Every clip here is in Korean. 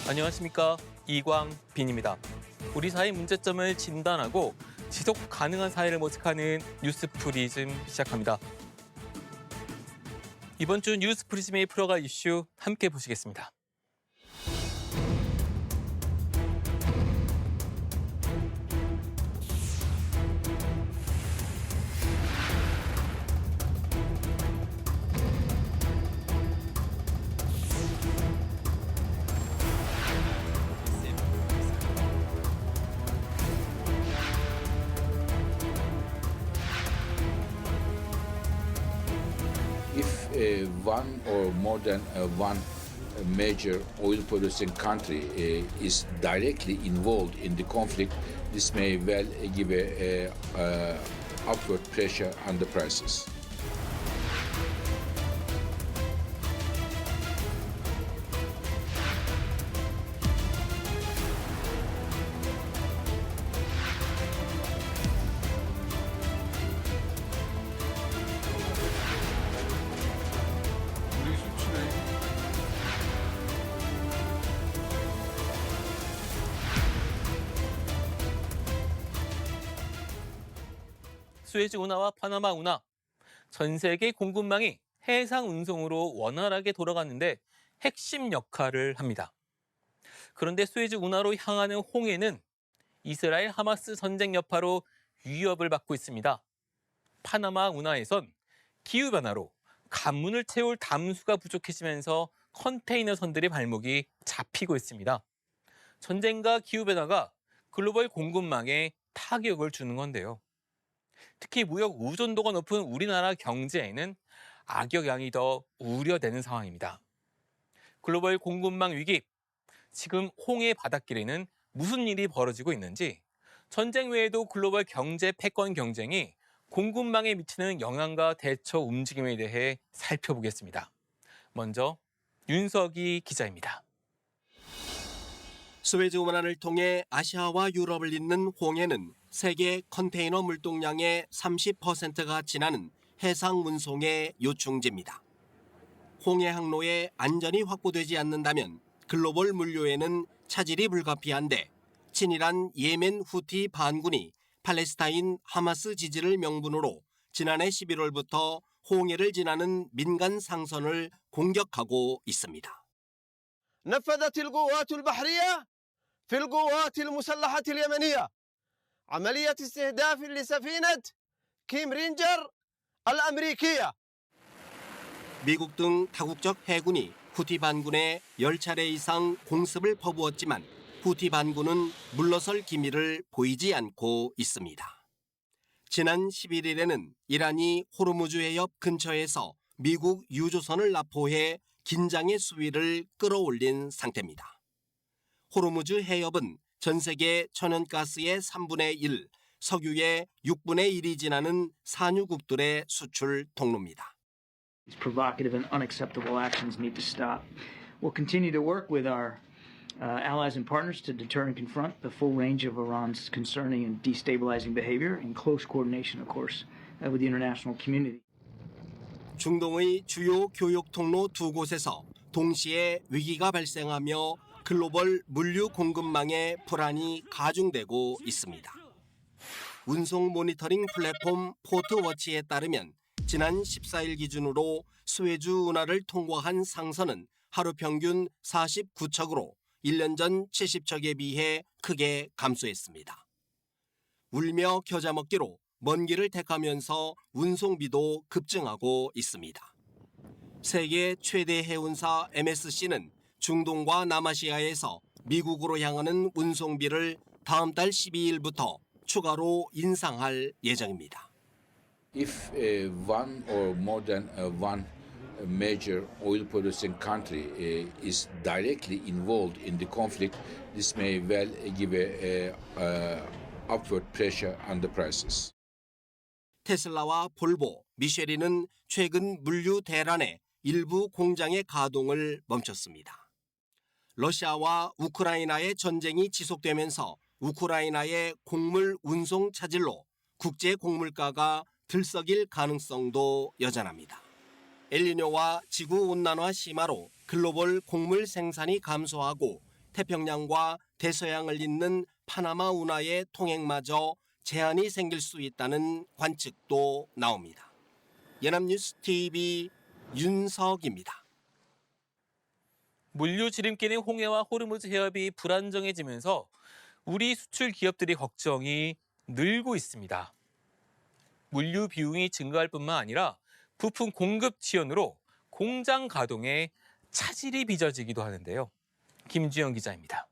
안녕하십니까, 이광빈입니다. 우리 사회 문제점을 진단하고 지속 가능한 사회를 모색하는 뉴스프리즘 시작합니다. 이번 주 뉴스프리즘이 풀어갈 이슈 함께 보시겠습니다. If one or more than one major oil-producing country is directly involved in the conflict, this may well give a upward pressure on the prices. 수에즈 운하와 파나마 운하, 전 세계 공급망이 해상 운송으로 원활하게 돌아가는데 핵심 역할을 합니다. 그런데 수에즈 운하로 향하는 홍해는 이스라엘 하마스 전쟁 여파로 위협을 받고 있습니다. 파나마 운하에선 기후변화로 관문을 채울 담수가 부족해지면서 컨테이너 선들의 발목이 잡히고 있습니다. 전쟁과 기후변화가 글로벌 공급망에 타격을 주는 건데요. 특히 무역 의존도가 높은 우리나라 경제에는 악영향이 더 우려되는 상황입니다. 글로벌 공급망 위기, 지금 홍해 바닷길에는 무슨 일이 벌어지고 있는지, 전쟁 외에도 글로벌 경제 패권 경쟁이 공급망에 미치는 영향과 대처 움직임에 대해 살펴보겠습니다. 먼저 윤석이 기자입니다. 수에즈 운하를 통해 아시아와 유럽을 잇는 홍해는 세계 컨테이너 물동량의 30%가 지나는 해상 운송의 요충지입니다. 홍해 항로에 안전이 확보되지 않는다면 글로벌 물류에는 차질이 불가피한데, 친일한 예멘 후티 반군이 팔레스타인 하마스 지지를 명분으로 지난해 11월부터 홍해를 지나는 민간 상선을 공격하고 있습니다. نفذت القوات البحرية في القوات المسلحة اليمنية عملية استهداف لسفينة كيم رينجر الأمريكية. 미국 등 다국적 해군이 후티 반군에 10차례 이상 공습을 퍼부었지만 후티 반군은 물러설 기미를 보이지 않고 있습니다. 지난 11일에는 이란이 호르무즈 해협 근처에서 미국 유조선을 납포해 긴장의 수위를 끌어올린 상태입니다. 호르무즈 해협은 전 세계 천연가스의 3분의 1, 석유의 6분의 1이 지나는 산유국들의 수출 통로입니다. These provocative and unacceptable actions need to stop. We'll continue to work with our allies and partners to deter and confront the full range of Iran's concerning and destabilizing behavior in close coordination, of course, with the international community. 중동의 주요 교역 통로 두 곳에서 동시에 위기가 발생하며 글로벌 물류 공급망의 불안이 가중되고 있습니다. 운송 모니터링 플랫폼 포트워치에 따르면 지난 14일 기준으로 수에즈 운하를 통과한 상선은 하루 평균 49척으로 1년 전 70척에 비해 크게 감소했습니다. 울며 겨자 먹기로 먼 길을 택하면서 운송비도 급증하고 있습니다. 세계 최대 해운사 MSC는 중동과 남아시아에서 미국으로 향하는 운송비를 다음 달 12일부터 추가로 인상할 예정입니다. If one or more than one major oil-producing country is directly involved in the conflict, this may well give a upward pressure on the prices. 테슬라와 볼보, 미쉐린은 최근 물류 대란에 일부 공장의 가동을 멈췄습니다. 러시아와 우크라이나의 전쟁이 지속되면서 우크라이나의 곡물 운송 차질로 국제 곡물가가 들썩일 가능성도 여전합니다. 엘니뇨와 지구온난화 심화로 글로벌 곡물 생산이 감소하고 태평양과 대서양을 잇는 파나마 운하의 통행마저 제한이 생길 수 있다는 관측도 나옵니다. 연합뉴스 TV 윤석입니다. 물류 지름길인 홍해와 호르무즈 해협이 불안정해지면서 우리 수출 기업들의 걱정이 늘고 있습니다. 물류 비용이 증가할 뿐만 아니라 부품 공급 지연으로 공장 가동에 차질이 빚어지기도 하는데요. 김주영 기자입니다.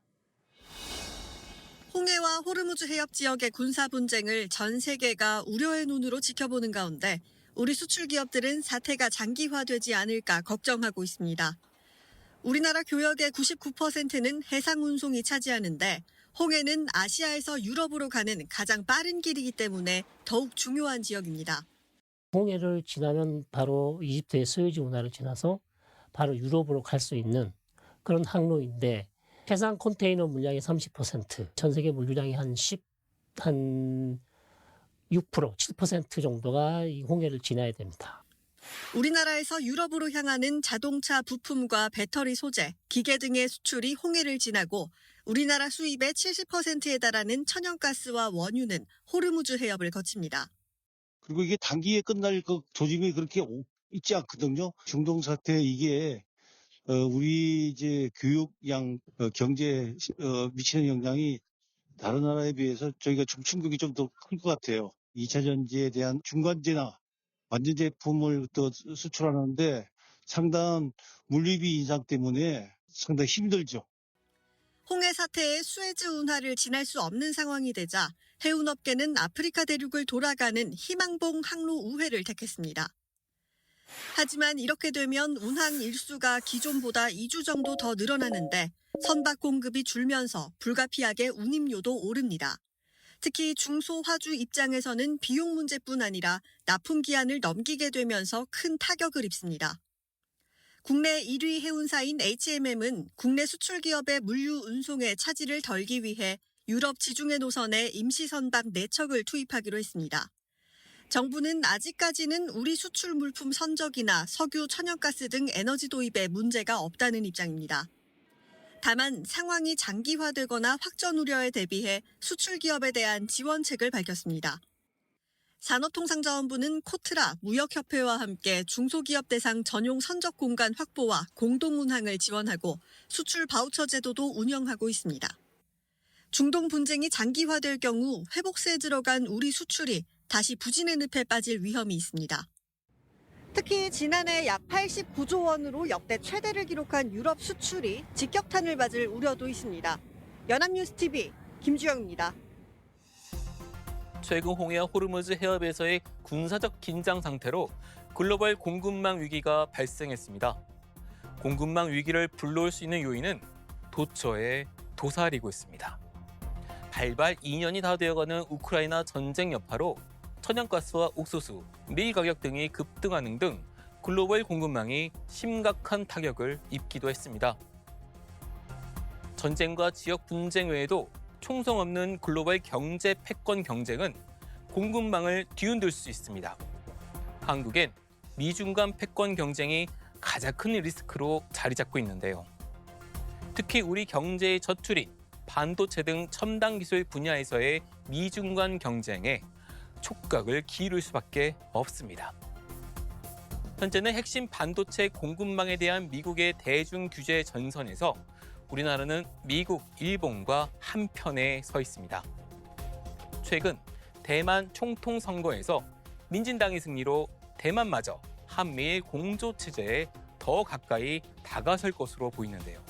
홍해와 호르무즈 해협 지역의 군사 분쟁을 전 세계가 우려의 눈으로 지켜보는 가운데 우리 수출 기업들은 사태가 장기화되지 않을까 걱정하고 있습니다. 우리나라 교역의 99%는 해상 운송이 차지하는데 홍해는 아시아에서 유럽으로 가는 가장 빠른 길이기 때문에 더욱 중요한 지역입니다. 홍해를 지나면 바로 이집트의 스웨즈 운하를 지나서 바로 유럽으로 갈 수 있는 그런 항로인데 해상 컨테이너 물량의 30%, 전 세계 물류량이 한 6%, 7% 정도가 이 홍해를 지나야 됩니다. 우리나라에서 유럽으로 향하는 자동차 부품과 배터리 소재, 기계 등의 수출이 홍해를 지나고 우리나라 수입의 70%에 달하는 천연가스와 원유는 호르무즈 해협을 거칩니다. 그리고 이게 단기에 끝날 그 조짐이 그렇게 있지 않거든요. 중동 사태 이게 우리 이제 교육량 경제에 미치는 영향이 다른 나라에 비해서 저희가 좀 충격이 좀 더 클 것 같아요. 2차 전지에 대한 중간재나 완전 제품을 또 수출하는데 상당한 물류비 인상 때문에 상당히 힘들죠. 홍해 사태에 수에즈 운하를 지날 수 없는 상황이 되자 해운업계는 아프리카 대륙을 돌아가는 희망봉 항로 우회를 택했습니다. 하지만 이렇게 되면 운항 일수가 기존보다 2주 정도 더 늘어나는데 선박 공급이 줄면서 불가피하게 운임료도 오릅니다. 특히 중소화주 입장에서는 비용 문제뿐 아니라 납품 기한을 넘기게 되면서 큰 타격을 입습니다. 국내 1위 해운사인 HMM은 국내 수출 기업의 물류 운송의 차질을 덜기 위해 유럽 지중해 노선에 임시 선박 4척을 투입하기로 했습니다. 정부는 아직까지는 우리 수출 물품 선적이나 석유, 천연가스 등 에너지 도입에 문제가 없다는 입장입니다. 다만 상황이 장기화되거나 확전 우려에 대비해 수출 기업에 대한 지원책을 밝혔습니다. 산업통상자원부는 코트라, 무역협회와 함께 중소기업 대상 전용 선적 공간 확보와 공동 운항을 지원하고 수출 바우처 제도도 운영하고 있습니다. 중동 분쟁이 장기화될 경우 회복세에 들어간 우리 수출이 다시 부진의 늪에 빠질 위험이 있습니다. 특히 지난해 약 89조 원으로 역대 최대를 기록한 유럽 수출이 직격탄을 맞을 우려도 있습니다. 연합뉴스TV 김주영입니다. 최근 홍해와 호르무즈 해협에서의 군사적 긴장 상태로 글로벌 공급망 위기가 발생했습니다. 공급망 위기를 불러올 수 있는 요인은 도처에 도사리고 있습니다. 발발 2년이 다 되어가는 우크라이나 전쟁 여파로 천연가스와 옥수수, 밀 가격 등이 급등하는 등 글로벌 공급망이 심각한 타격을 입기도 했습니다. 전쟁과 지역 분쟁 외에도 총성 없는 글로벌 경제 패권 경쟁은 공급망을 뒤흔들 수 있습니다. 한국엔 미중 간 패권 경쟁이 가장 큰 리스크로 자리 잡고 있는데요. 특히 우리 경제의 젖줄인 반도체 등 첨단 기술 분야에서의 미중 간 경쟁에 촉각을 기울일 수밖에 없습니다. 현재는 핵심 반도체 공급망에 대한 미국의 대중 규제 전선에서 우리나라는 미국, 일본과 한편에 서 있습니다. 최근 대만 총통 선거에서 민진당의 승리로 대만마저 한미일 공조 체제에 더 가까이 다가설 것으로 보이는데요.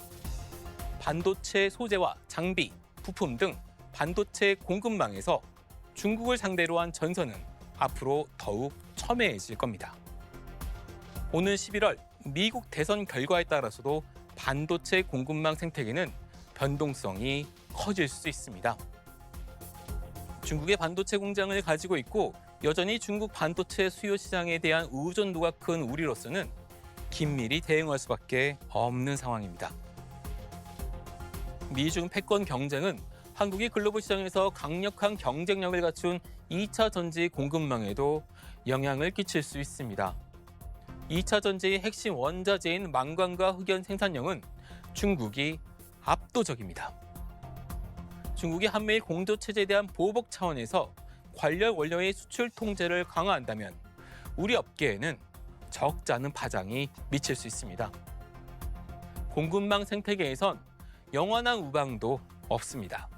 반도체 소재와 장비, 부품 등 반도체 공급망에서 중국을 상대로 한 전선은 앞으로 더욱 첨예해질 겁니다. 오는 11월 미국 대선 결과에 따라서도 반도체 공급망 생태계는 변동성이 커질 수 있습니다. 중국의 반도체 공장을 가지고 있고 여전히 중국 반도체 수요 시장에 대한 의존도가 큰 우리로서는 긴밀히 대응할 수밖에 없는 상황입니다. 미중 패권 경쟁은 한국이 글로벌 시장에서 강력한 경쟁력을 갖춘 2차 전지 공급망에도 영향을 끼칠 수 있습니다. 2차 전지의 핵심 원자재인 망간과 흑연 생산량은 중국이 압도적입니다. 중국이 한미일 공조체제에 대한 보복 차원에서 관련 원료의 수출 통제를 강화한다면 우리 업계에는 적지 않은 파장이 미칠 수 있습니다. 공급망 생태계에선 영원한 우방도 없습니다.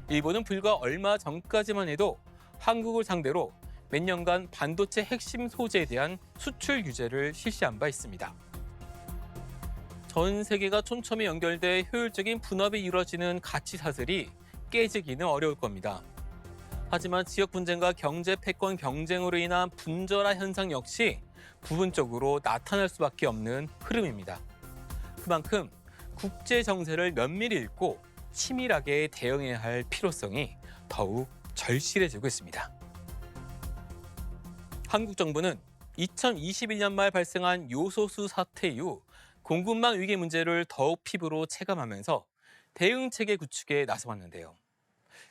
일본은 불과 얼마 전까지만 해도 한국을 상대로 몇 년간 반도체 핵심 소재에 대한 수출 규제를 실시한 바 있습니다. 전 세계가 촘촘히 연결돼 효율적인 분업이 이루어지는 가치 사슬이 깨지기는 어려울 겁니다. 하지만 지역 분쟁과 경제 패권 경쟁으로 인한 분절화 현상 역시 부분적으로 나타날 수밖에 없는 흐름입니다. 그만큼 국제 정세를 면밀히 읽고 치밀하게 대응해야 할 필요성이 더욱 절실해지고 있습니다. 한국 정부는 2021년 말 발생한 요소수 사태 이후 공급망 위기 문제를 더욱 피부로 체감하면서 대응 체계 구축에 나서왔는데요.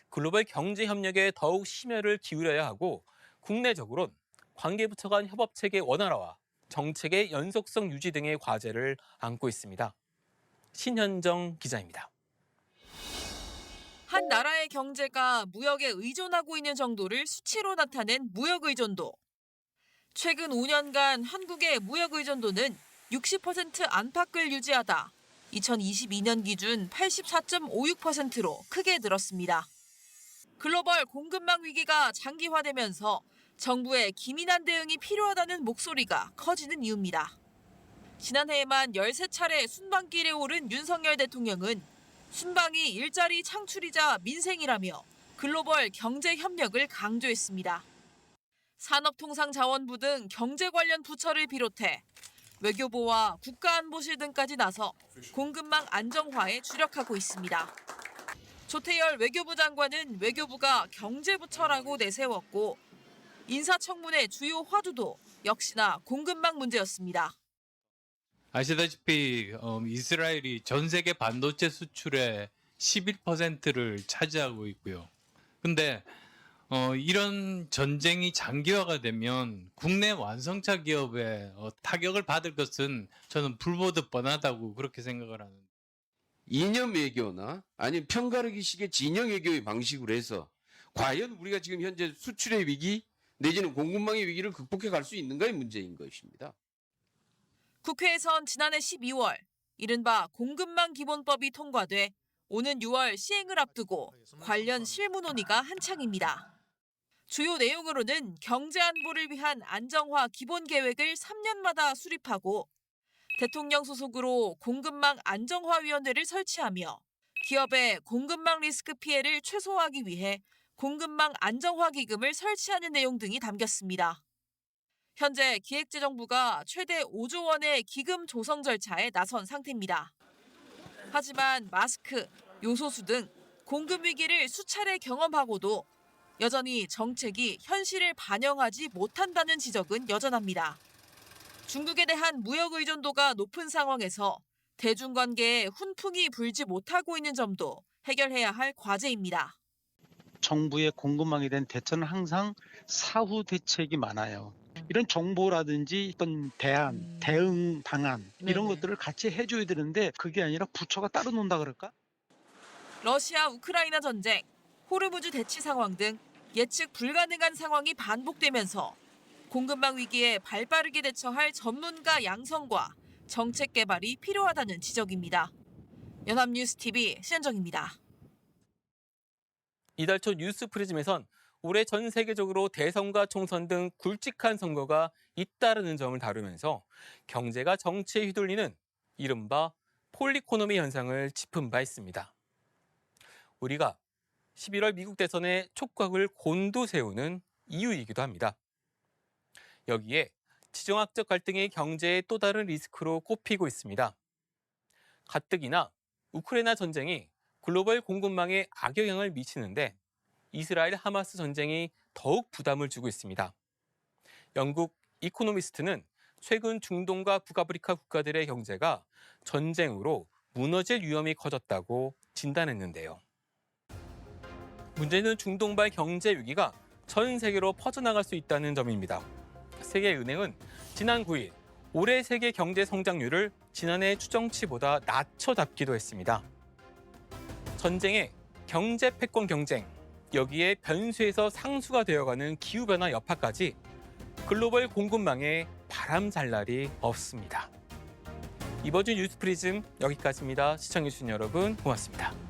글로벌 경제 협력에 더욱 심혈을 기울여야 하고 국내적으론 관계부처 간 협업 체계 원활화와 정책의 연속성 유지 등의 과제를 안고 있습니다. 신현정 기자입니다. 한 나라의 경제가 무역에 의존하고 있는 정도를 수치로 나타낸 무역 의존도. 최근 5년간 한국의 무역 의존도는 60% 안팎을 유지하다 2022년 기준 84.56%로 크게 늘었습니다. 글로벌 공급망 위기가 장기화되면서 정부의 기민한 대응이 필요하다는 목소리가 커지는 이유입니다. 지난해에만 13차례 순방길에 오른 윤석열 대통령은 순방이 일자리 창출이자 민생이라며 글로벌 경제 협력을 강조했습니다. 산업통상자원부 등 경제 관련 부처를 비롯해 외교부와 국가안보실 등까지 나서 공급망 안정화에 주력하고 있습니다. 조태열 외교부 장관은 외교부가 경제부처라고 내세웠고 인사청문회 주요 화두도 역시나 공급망 문제였습니다. 아시다시피 이스라엘이 전 세계 반도체 수출의 11%를 차지하고 있고요. 근데 이런 전쟁이 장기화가 되면 국내 완성차 기업에 타격을 받을 것은 저는 불보듯 뻔하다고 그렇게 생각을 하는데. 이념 외교나 아니면 편가르기식의 진영 외교의 방식으로 해서 과연 우리가 지금 현재 수출의 위기 내지는 공급망의 위기를 극복해 갈 수 있는가의 문제인 것입니다. 국회에선 지난해 12월 이른바 공급망 기본법이 통과돼 오는 6월 시행을 앞두고 관련 실무 논의가 한창입니다. 주요 내용으로는 경제 안보를 위한 안정화 기본 계획을 3년마다 수립하고 대통령 소속으로 공급망 안정화위원회를 설치하며 기업의 공급망 리스크 피해를 최소화하기 위해 공급망 안정화 기금을 설치하는 내용 등이 담겼습니다. 현재 기획재정부가 최대 5조 원의 기금 조성 절차에 나선 상태입니다. 하지만 마스크, 요소수 등 공급 위기를 수차례 경험하고도 여전히 정책이 현실을 반영하지 못한다는 지적은 여전합니다. 중국에 대한 무역 의존도가 높은 상황에서 대중관계에 훈풍이 불지 못하고 있는 점도 해결해야 할 과제입니다. 정부의 공급망에 대한 대처는 항상 사후 대책이 많아요. 이런 정보라든지 어떤 대안, 대응 방안 이런 것들을 같이 해줘야 되는데 그게 아니라 부처가 따로 논다 그럴까? 러시아 우크라이나 전쟁, 호르무즈 대치 상황 등 예측 불가능한 상황이 반복되면서 공급망 위기에 발빠르게 대처할 전문가 양성과 정책 개발이 필요하다는 지적입니다. 연합뉴스TV 신현정입니다. 이달 초 뉴스 프리즘에선 올해 전 세계적으로 대선과 총선 등 굵직한 선거가 잇따르는 점을 다루면서 경제가 정치에 휘둘리는 이른바 폴리코노미 현상을 짚은 바 있습니다. 우리가 11월 미국 대선에 촉각을 곤두세우는 이유이기도 합니다. 여기에 지정학적 갈등이 경제의 또 다른 리스크로 꼽히고 있습니다. 가뜩이나 우크라이나 전쟁이 글로벌 공급망에 악영향을 미치는데 이스라엘 하마스 전쟁이 더욱 부담을 주고 있습니다. 영국 이코노미스트는 최근 중동과 북아프리카 국가들의 경제가 전쟁으로 무너질 위험이 커졌다고 진단했는데요. 문제는 중동발 경제 위기가 전 세계로 퍼져나갈 수 있다는 점입니다. 세계은행은 지난 9일 올해 세계 경제 성장률을 지난해 추정치보다 낮춰잡기도 했습니다. 전쟁에 경제 패권 경쟁, 여기에 변수에서 상수가 되어가는 기후변화 여파까지 글로벌 공급망에 바람 잘 날이 없습니다. 이번 주 뉴스 프리즘 여기까지입니다. 시청해주신 여러분 고맙습니다.